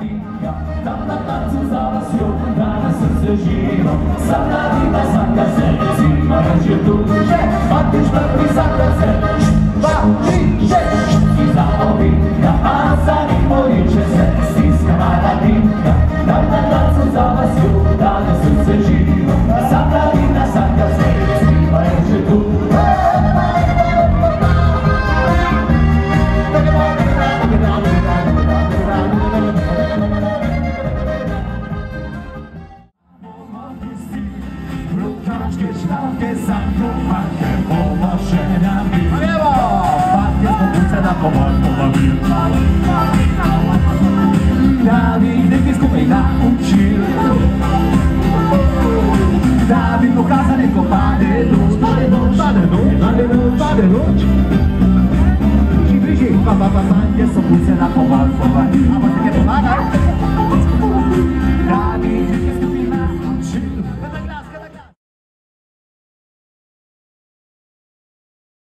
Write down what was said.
tinka, tam na tancu zalasio, danas srce živo. Sam mladima zakaze, zima već je tu, patiš mrtvi zakaze, 2, 3, 6, i zaovinka, a za njih poriče se, stiska mala tinka, tam na tancu zalasio, danas srce živo. Sam mladima zakaze, zima već je tu. Štavke za kruhake, pomašenja mi. Evo! Patje smo pucena pomaknula mi. Da bi neki skupaj naučil, da bi pokazali ko pade noć, pade noć, pade noć, pade noć, pade noć. Bliži, bliži, pa, patje smo pucena pomaknula mi.